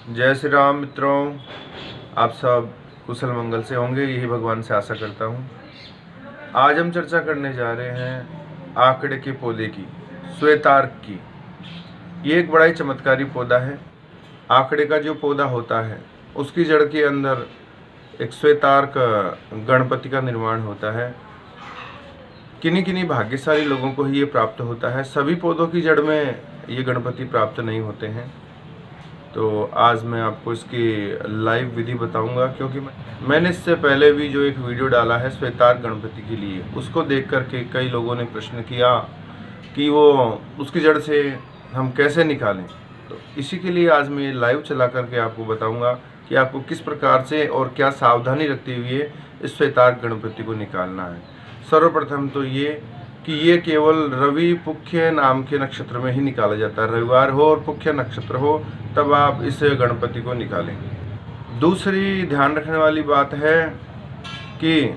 जय श्री राम मित्रों, आप सब कुशल मंगल से होंगे, यही भगवान से आशा करता हूँ। आज हम चर्चा करने जा रहे हैं आकड़े के पौधे की, श्वेतार्क की। ये एक बड़ा ही चमत्कारी पौधा है। आकड़े का जो पौधा होता है उसकी जड़ के अंदर एक श्वेतार्क गणपति का निर्माण होता है। किन्हीं किन्हीं भाग्यशाली लोगों को ही ये प्राप्त होता है। सभी पौधों की जड़ में ये गणपति प्राप्त नहीं होते हैं। तो आज मैं आपको इसकी लाइव विधि बताऊंगा, क्योंकि मैंने इससे पहले भी जो एक वीडियो डाला है श्वेतार्क गणपति के लिए, उसको देख करके कई लोगों ने प्रश्न किया कि वो उसकी जड़ से हम कैसे निकालें। तो इसी के लिए आज मैं लाइव चला करके आपको बताऊंगा कि आपको किस प्रकार से और क्या सावधानी रखते हुए इस श्वेतार्क गणपति को निकालना है। सर्वप्रथम तो ये कि ये केवल रवि पुख्य नाम के नक्षत्र में ही निकाला जाता है। रविवार हो और पुख्य नक्षत्र हो तब आप इस गणपति को निकालेंगे। दूसरी ध्यान रखने वाली बात है कि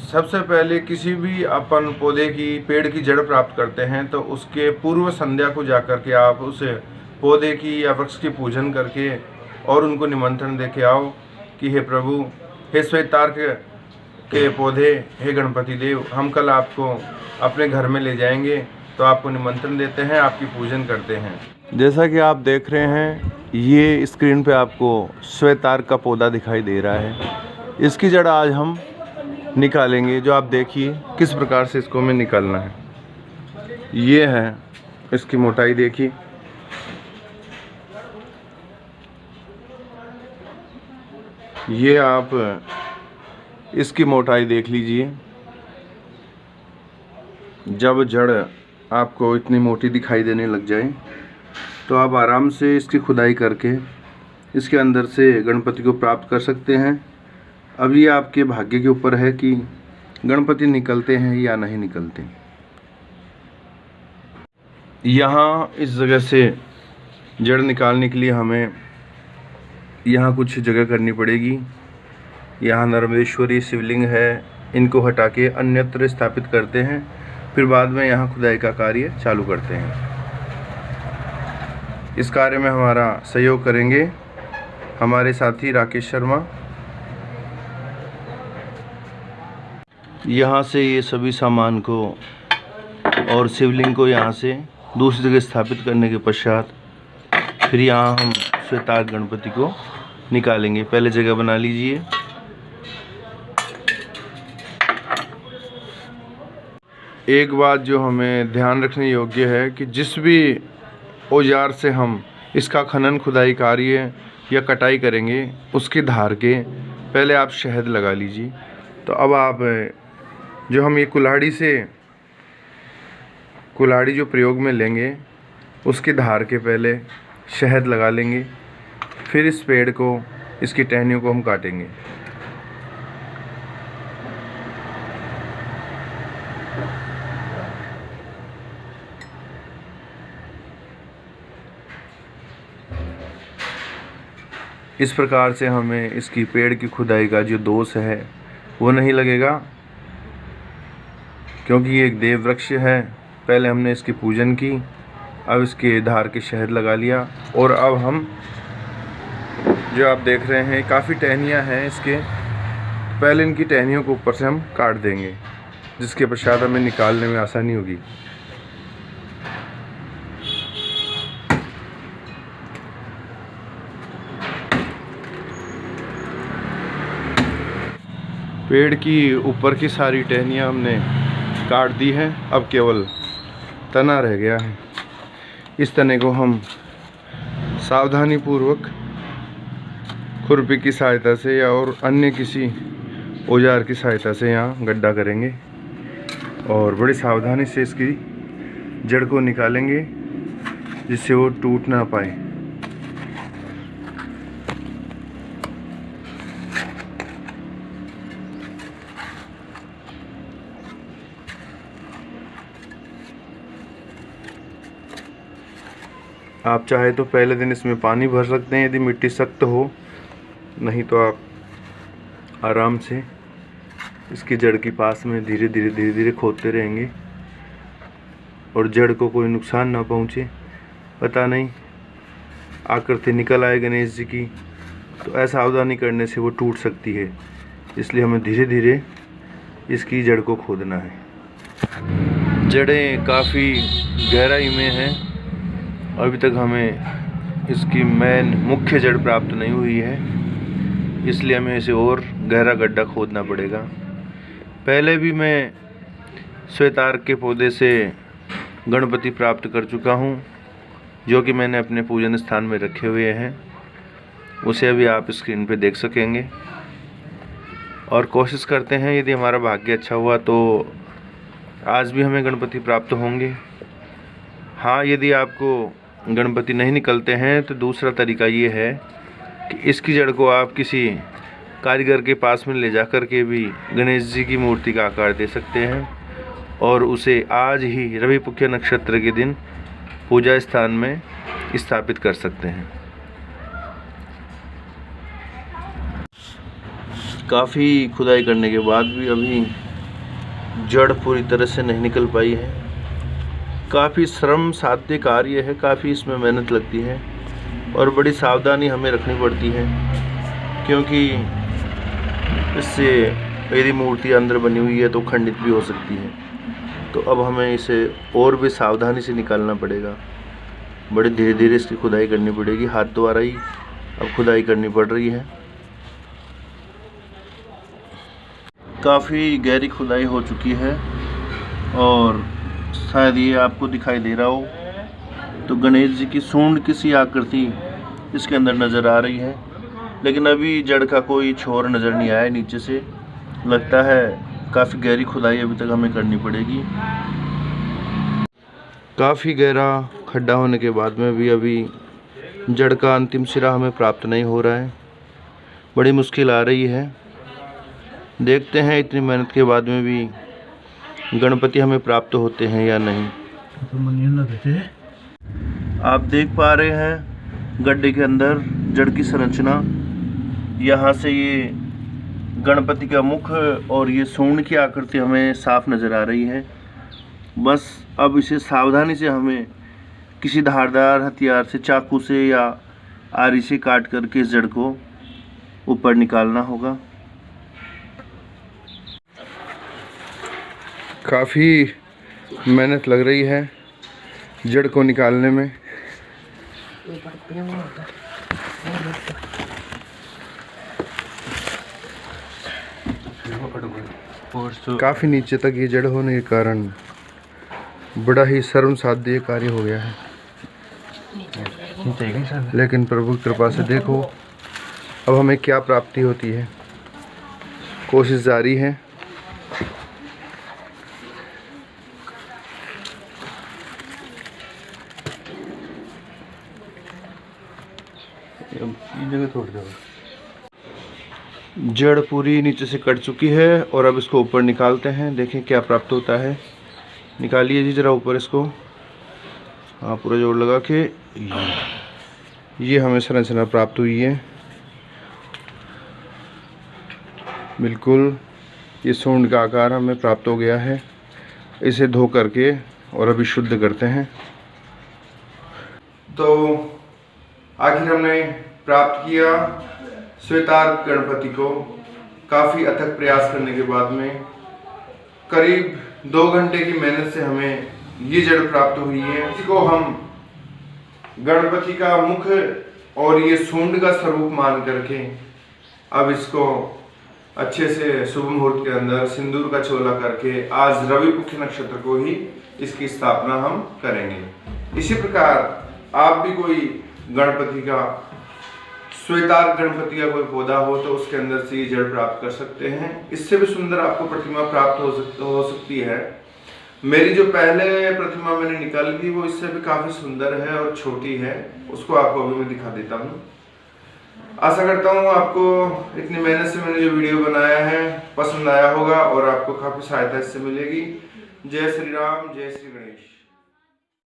सबसे पहले किसी भी अपन पौधे की पेड़ की जड़ प्राप्त करते हैं तो उसके पूर्व संध्या को जाकर के आप उस पौधे की या वृक्ष की पूजन करके और उनको निमंत्रण दे के आओ कि हे प्रभु, हे श्वेतार्क के पौधे, हे गणपति देव, हम कल आपको अपने घर में ले जाएंगे। तो आपको निमंत्रण देते हैं, आपकी पूजन करते हैं। जैसा कि आप देख रहे हैं, ये स्क्रीन पे आपको श्वेतार्क का पौधा दिखाई दे रहा है। इसकी जड़ आज हम निकालेंगे। जो आप देखिए किस प्रकार से इसको हमें निकालना है। ये है इसकी मोटाई, देखिए ये आप इसकी मोटाई देख लीजिए। जब जड़ आपको इतनी मोटी दिखाई देने लग जाए तो आप आराम से इसकी खुदाई करके इसके अंदर से गणपति को प्राप्त कर सकते हैं। अब ये आपके भाग्य के ऊपर है कि गणपति निकलते हैं या नहीं निकलते। यहाँ इस जगह से जड़ निकालने के लिए हमें यहाँ कुछ जगह करनी पड़ेगी। यहाँ नर्मदेश्वरी शिवलिंग है, इनको हटा के अन्यत्र स्थापित करते हैं। फिर बाद में यहाँ खुदाई का कार्य चालू करते हैं। इस कार्य में हमारा सहयोग करेंगे हमारे साथी राकेश शर्मा। यहाँ से ये सभी सामान को और शिवलिंग को यहाँ से दूसरी जगह स्थापित करने के पश्चात फिर यहाँ हम श्वेतार्क गणपति को निकालेंगे। पहले जगह बना लीजिए। एक बात जो हमें ध्यान रखने योग्य है कि जिस भी औजार से हम इसका खनन खुदाई कार्य या कटाई करेंगे उसके धार के पहले आप शहद लगा लीजिए। तो अब आप जो हम ये कुल्हाड़ी जो प्रयोग में लेंगे उसके धार के पहले शहद लगा लेंगे। फिर इस पेड़ को, इसकी टहनियों को हम काटेंगे। इस प्रकार से हमें इसकी पेड़ की खुदाई का जो दोष है वो नहीं लगेगा, क्योंकि ये एक देव वृक्ष है। पहले हमने इसकी पूजन की, अब इसके धार के शहद लगा लिया। और अब हम जो आप देख रहे हैं काफ़ी टहनियाँ हैं इसके, पहले इनकी टहनियों को ऊपर से हम काट देंगे, जिसके पश्चात हमें निकालने में आसानी होगी। पेड़ की ऊपर की सारी टहनियाँ हमने काट दी हैं। अब केवल तना रह गया है। इस तने को हम सावधानी पूर्वक खुरपी की सहायता से या और अन्य किसी औजार की सहायता से यहाँ गड्ढा करेंगे और बड़ी सावधानी से इसकी जड़ को निकालेंगे, जिससे वो टूट ना पाए। आप चाहे तो पहले दिन इसमें पानी भर सकते हैं यदि मिट्टी सख्त हो, नहीं तो आप आराम से इसकी जड़ के पास में धीरे धीरे खोदते रहेंगे और जड़ को कोई नुकसान ना पहुंचे। पता नहीं आकृति निकल आए गणेश जी की, तो असावधानी करने से वो टूट सकती है। इसलिए हमें धीरे धीरे इसकी जड़ को खोदना है। जड़ें काफ़ी गहराई में हैं, अभी तक हमें इसकी मुख्य जड़ प्राप्त नहीं हुई है, इसलिए हमें इसे और गहरा गड्ढा खोदना पड़ेगा। पहले भी मैं श्वेतार के पौधे से गणपति प्राप्त कर चुका हूँ, जो कि मैंने अपने पूजन स्थान में रखे हुए हैं। उसे अभी आप स्क्रीन पे देख सकेंगे। और कोशिश करते हैं, यदि हमारा भाग्य अच्छा हुआ तो आज भी हमें गणपति प्राप्त होंगे। हाँ, यदि आपको गणपति नहीं निकलते हैं तो दूसरा तरीका ये है कि इसकी जड़ को आप किसी कारीगर के पास में ले जाकर के भी गणेश जी की मूर्ति का आकार दे सकते हैं और उसे आज ही रवि पुख्य नक्षत्र के दिन पूजा स्थान में स्थापित कर सकते हैं। काफ़ी खुदाई करने के बाद भी अभी जड़ पूरी तरह से नहीं निकल पाई है। काफ़ी श्रम साध्य कार्य है, काफ़ी इसमें मेहनत लगती है और बड़ी सावधानी हमें रखनी पड़ती है, क्योंकि इससे यदि मूर्ति अंदर बनी हुई है तो खंडित भी हो सकती है। तो अब हमें इसे और भी सावधानी से निकालना पड़ेगा। बड़े धीरे धीरे इसकी खुदाई करनी पड़ेगी, हाथ द्वारा ही अब खुदाई करनी पड़ रही है। काफ़ी गहरी खुदाई हो चुकी है और शायद ये आपको दिखाई दे रहा हो तो गणेश जी की सूंड की सी आकृति इसके अंदर नज़र आ रही है, लेकिन अभी जड़ का कोई छोर नज़र नहीं आया नीचे से। लगता है काफ़ी गहरी खुदाई अभी तक हमें करनी पड़ेगी। काफ़ी गहरा खड्डा होने के बाद में भी अभी जड़ का अंतिम सिरा हमें प्राप्त नहीं हो रहा है। बड़ी मुश्किल आ रही है। देखते हैं इतनी मेहनत के बाद में भी गणपति हमें प्राप्त होते हैं या नहीं। आप देख पा रहे हैं गड्ढे के अंदर जड़ की संरचना। यहाँ से ये गणपति का मुख और ये सूंड की आकृति हमें साफ नज़र आ रही है। बस अब इसे सावधानी से हमें किसी धारदार हथियार से, चाकू से या आरी से काट करके इस जड़ को ऊपर निकालना होगा। काफ़ी मेहनत लग रही है जड़ को निकालने में। काफ़ी नीचे तक ये जड़ होने के कारण बड़ा ही श्रम साध्य कार्य हो गया है, लेकिन प्रभु की कृपा से देखो अब हमें क्या प्राप्ति होती है। कोशिश जारी है। जड़ पूरी नीचे से कट चुकी है और अब इसको ऊपर निकालते हैं, देखें क्या प्राप्त होता है। निकालिए जी ज़रा ऊपर इसको। हाँ, पूरा जोर लगा के ये हमें संरचना प्राप्त हुई है। बिल्कुल ये सूंड का आकार हमें प्राप्त हो गया है। इसे धो करके और अभी शुद्ध करते हैं। तो आखिर हमने प्राप्त किया श्वेतार गणपति को। काफ़ी अथक प्रयास करने के बाद में करीब 2 घंटे की मेहनत से हमें ये जड़ प्राप्त हुई है। इसको हम गणपति का मुख और ये सूंड का स्वरूप मान करके अब इसको अच्छे से शुभ मुहूर्त के अंदर सिंदूर का चोला करके आज रवि पुख्य नक्षत्र को ही इसकी स्थापना हम करेंगे। इसी प्रकार आप भी कोई गणपति का, श्वेतार गणपति का कोई पौधा हो तो उसके अंदर से ये जड़ प्राप्त कर सकते हैं। इससे भी सुंदर आपको प्रतिमा प्राप्त हो सकती है। मेरी जो पहले प्रतिमा मैंने निकाली थी वो इससे भी काफ़ी सुंदर है और छोटी है, उसको आपको अभी मैं दिखा देता हूँ। आशा करता हूँ आपको इतनी मेहनत से मैंने जो वीडियो बनाया है पसंद आया होगा और आपको काफ़ी सहायता इससे मिलेगी। जय श्री राम, जय श्री गणेश।